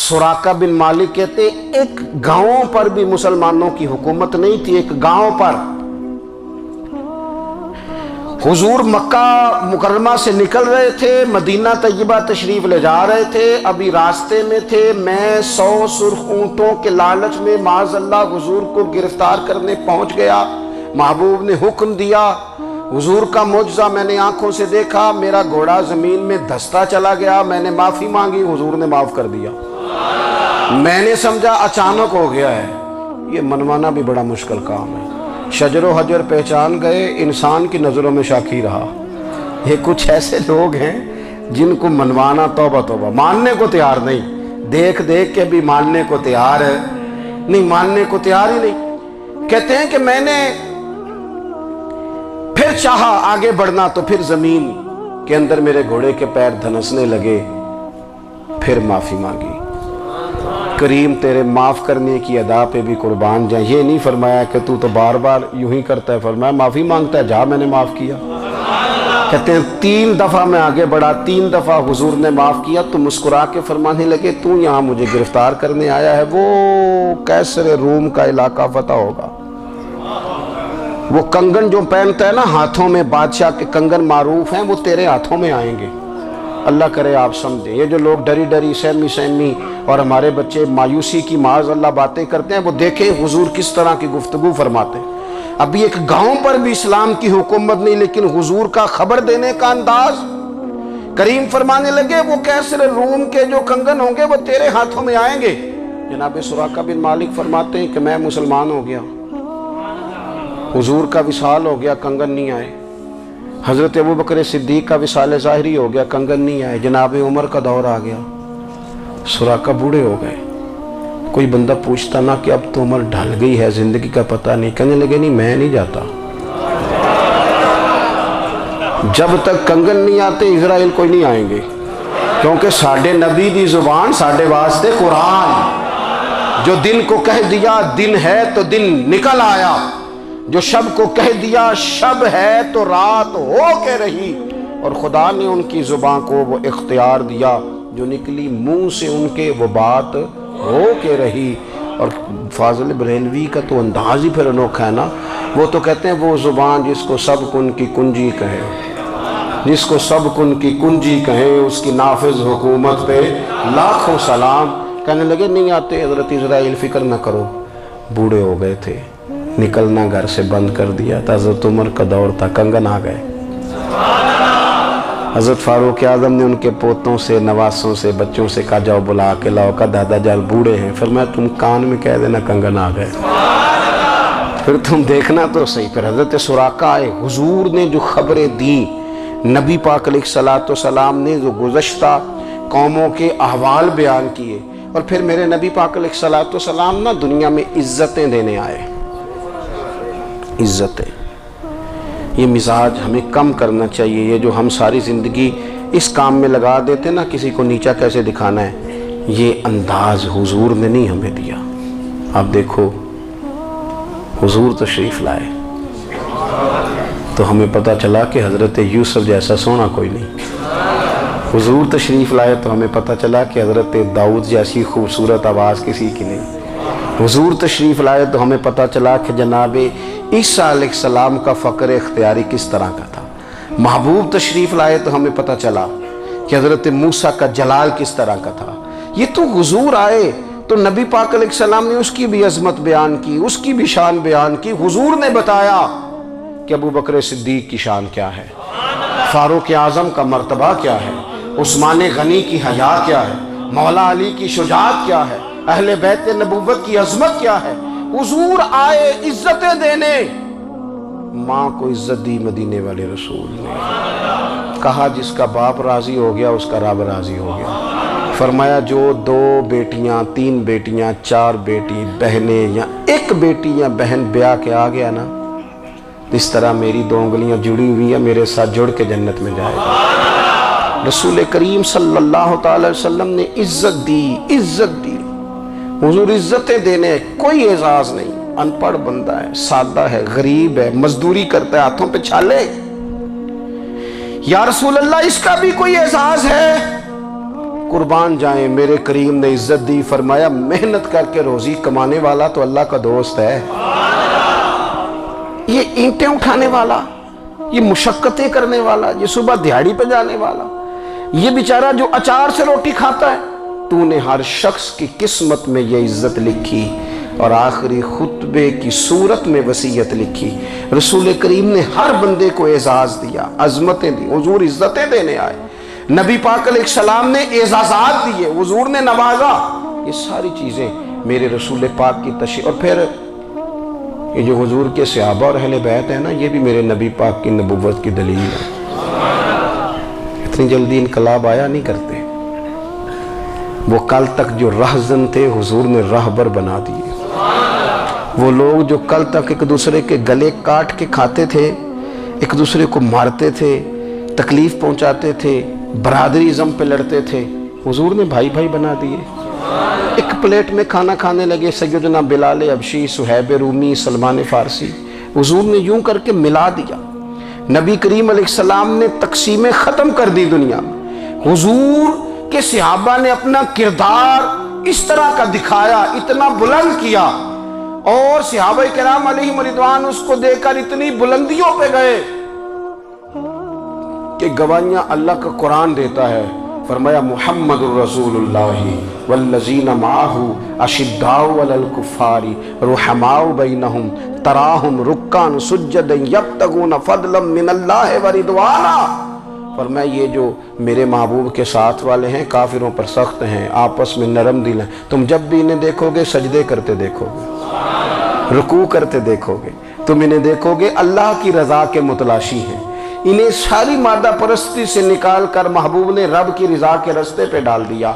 सुराका बिन मालिक कहते एक गांव पर भी मुसलमानों की हुकूमत नहीं थी। एक गांव पर हुजूर मक्का मुकर्रमा से निकल रहे थे, मदीना तैयबा तशरीफ ले जा रहे थे। अभी रास्ते में थे, मैं 100 सुर्ख ऊंटों के लालच में माज़अल्लाह हुजूर को गिरफ्तार करने पहुंच गया। महबूब ने हुक्म दिया, हुजूर का मुजज़ा मैंने आंखों से देखा, मेरा घोड़ा जमीन में धंसता चला गया। मैंने माफी मांगी, हुजूर ने माफ कर दिया। मैंने समझा अचानक हो गया है। ये मनवाना भी बड़ा मुश्किल काम है। शजरो हजर पहचान गए, इंसान की नज़रों में शाकी रहा। ये कुछ ऐसे लोग हैं जिनको मनवाना तौबा तौबा, मानने को तैयार नहीं, देख देख के भी मानने को तैयार है नहीं, मानने को तैयार ही नहीं। कहते हैं कि मैंने फिर चाहा आगे बढ़ना तो फिर जमीन के अंदर मेरे घोड़े के पैर धनसने लगे। फिर माफी मांगी। करीम तेरे माफ करने की अदा पे भी कुर्बान जाए। ये नहीं फरमाया कि तू तो बार बार यूं ही करता है, फरमाया माफी मांगता है, जा मैंने माफ किया। कहते हैं 3 दफा मैं आगे बढ़ा, 3 दफा हुजूर ने माफ किया तो मुस्कुरा के फरमाने लगे, तू यहाँ मुझे गिरफ्तार करने आया है, वो कैसर रूम का इलाका फतह होगा। वो कंगन जो पहनता है ना हाथों में, बादशाह के कंगन मारूफ हैं, वो तेरे हाथों में आएंगे। अल्लाह करे आप समझें। ये जो लोग डरी डरी सहमी सहमी और हमारे बच्चे मायूसी की माज़अल्लाह बातें करते हैं, वो देखें हुजूर किस तरह की गुफ्तगू फरमाते हैं। अभी एक गांव पर भी इस्लाम की हुकूमत नहीं, लेकिन हुजूर का खबर देने का अंदाज। करीम फरमाने लगे वो कैसर रूम के जो कंगन होंगे वो तेरे हाथों में आएंगे। जनाब सुराका बिन मालिक फरमाते हैं कि मैं मुसलमान हो गया, हुजूर का विसाल हो गया, कंगन नहीं आए। हज़रत अबू बकर सिद्दीक का विसाल ज़ाहिरी हो गया, कंगन नहीं आए। जनाब उमर का दौर आ गया, सुराका बूढ़े हो गए। कोई बंदा पूछता ना कि अब तो उम्र ढल गई है, जिंदगी का पता नहीं, कहने लगे नहीं मैं नहीं जाता। जब तक कंगन नहीं आते इजराइल कोई नहीं आएंगे, क्योंकि साडे नबी दी जुबान साडे वास्ते कुरान। जो दिन को कह दिया दिन है तो दिन निकल आया, जो शब को कह दिया शब है तो रात हो के रही। और खुदा ने उनकी जुबान को वो इख्तियार दिया, जो निकली मुंह से उनके वो बात हो के रही। और फाजिल बरेलवी का तो अंदाज ही फिर अनोखा है ना। वो तो कहते हैं वो जुबान जिसको सब कुन की कुंजी कहे, जिसको सब कुन की कुंजी कहे, उसकी नाफिज हुकूमत पे लाखों सलाम। कहने लगे नहीं आते हज़रत इज़राइल, फिक्र न करो। बूढ़े हो गए थे, निकलना घर से बंद कर दिया था। हज़रत उमर का दौर था, कंगन आ गए। हज़रत फारूक आज़म ने उनके पोतों से, नवासों से, बच्चों से कहा जाओ बुला के लाओ। का दादा जाल बूढ़े हैं, फिर मैं तुम कान में कह देना कंगन आ गए, फिर तुम देखना तो सही। फिर हज़रत सुराका आए, हुजूर ने जो खबरें दी, नबी पाक अलैहिस्सलाम ने जो गुज़श्ता कौमों के अहवाल बयान किए, और फिर मेरे नबी पाक अलैहिस्सलाम ना दुनिया में इज्जतें देने आए। इज्जतें, ये मिजाज हमें कम करना चाहिए। ये जो हम सारी ज़िंदगी इस काम में लगा देते ना, किसी को नीचा कैसे दिखाना है, ये अंदाज हुजूर ने नहीं हमें दिया। आप देखो हुजूर तशरीफ़ लाए तो हमें पता चला कि हज़रत यूसुफ जैसा सोना कोई नहीं। हुजूर तशरीफ़ लाए तो हमें पता चला कि हज़रत दाऊद जैसी खूबसूरत आवाज़ किसी की नहीं। हुजूर तशरीफ़ लाए तो हमें पता चला कि जनाब ईसा अलैहिस्सलाम का फ़क्र इख्तियारी किस तरह का था। महबूब तशरीफ़ लाए तो हमें पता चला कि हज़रत मूसा का जलाल किस तरह का था। ये तो हुजूर आए तो नबी पाक अलैहिस्सलाम ने उसकी भी अज़मत बयान की, उसकी भी शान बयान की। हुजूर ने बताया कि अबू बकर सिद्दीक की शान क्या है, फारूक आज़म का मर्तबा क्या है, उस्मान गनी की हया क्या है, मौला अली की शुजाअत क्या है, अहले बैत नबूवत की अज़मत क्या है। हुजूर आए इज्जतें देने। माँ को इज्जत दी मदीने वाले रसूल ने। कहा जिसका बाप राजी हो गया उसका रब राजी हो गया। फरमाया जो 2 बेटियां, 3 बेटियां, 4 बेटी बहनें या 1 बेटी या बहन ब्याह के आ गया ना, इस तरह मेरी 2 उंगलियां जुड़ी हुई हैं, मेरे साथ जुड़ के जन्नत में जाएगा। रसूल करीम सल्लल्लाहु अलैहि वसल्लम ने इज्जत दी, इज्जत दी। हुजूर इज्जतें देने, कोई एजाज नहीं। अनपढ़ बंदा है, सादा है, गरीब है, मजदूरी करता है, हाथों पे छाले, या रसूल अल्लाह इसका भी कोई एजाज है? قربان جائیں میرے کریم نے عزت دی، فرمایا محنت کر کے روزی کمانے والا تو اللہ کا دوست ہے۔ یہ اینٹیں اٹھانے والا، یہ مشقتیں کرنے والا، یہ صبح دیہڑی پہ جانے والا، یہ بیچارہ جو اچار سے روٹی کھاتا ہے، تو نے ہر شخص کی قسمت میں یہ عزت لکھی اور آخری خطبے کی صورت میں وصیت لکھی۔ رسول کریم نے ہر بندے کو اعزاز دیا، عظمتیں دی، حضور عزتیں دینے آئے، نبی پاک علیہ السلام نے اعزازات دیے، حضور نے نوازا۔ یہ ساری چیزیں میرے رسول پاک کی تشریح، اور پھر یہ جو حضور کے صحابہ اور اہل بیت ہیں نا، یہ بھی میرے نبی پاک کی نبوت کی دلیل ہے۔ اتنی جلدی انقلاب آیا نہیں کرتے، وہ کل تک جو رہزن تھے حضور نے راہبر بنا دیے۔ وہ لوگ جو کل تک ایک دوسرے کے گلے کاٹ کے کھاتے تھے، ایک دوسرے کو مارتے تھے، تکلیف پہنچاتے تھے، برادری ازم پہ لڑتے تھے، حضور نے بھائی بھائی بنا دیے۔ ایک پلیٹ میں کھانا کھانے لگے، سیدنا بلال حبشی، صہیب رومی، سلمان فارسی، حضور نے یوں کر کے ملا دیا۔ نبی کریم علیہ السلام نے تقسیمیں ختم کر دی دنیا میں۔ حضور کے صحابہ نے اپنا کردار اس طرح کا دکھایا، اتنا بلند کیا، اور صحابہ کرام علیہم رضوان اس کو دیکھ کر اتنی بلندیوں پہ گئے کہ گواہیاں اللہ کا قرآن دیتا ہے۔ فرمایا محمد الرسول اللہ والذین معہ اشداء علی الکفار رحماء بینہم تراہم رکعا سجدا یبتغون فضلا من اللہ ورضوانا۔ فرمایا یہ جو میرے محبوب کے ساتھ والے ہیں کافروں پر سخت ہیں، آپس میں نرم دل ہیں، تم جب بھی انہیں دیکھو گے سجدے کرتے دیکھو گے، رکوع کرتے دیکھو گے، تم انہیں دیکھو گے اللہ کی رضا کے متلاشی ہیں۔ انہیں ساری مادہ پرستی سے نکال کر محبوب نے رب کی رضا کے رستے پہ ڈال دیا۔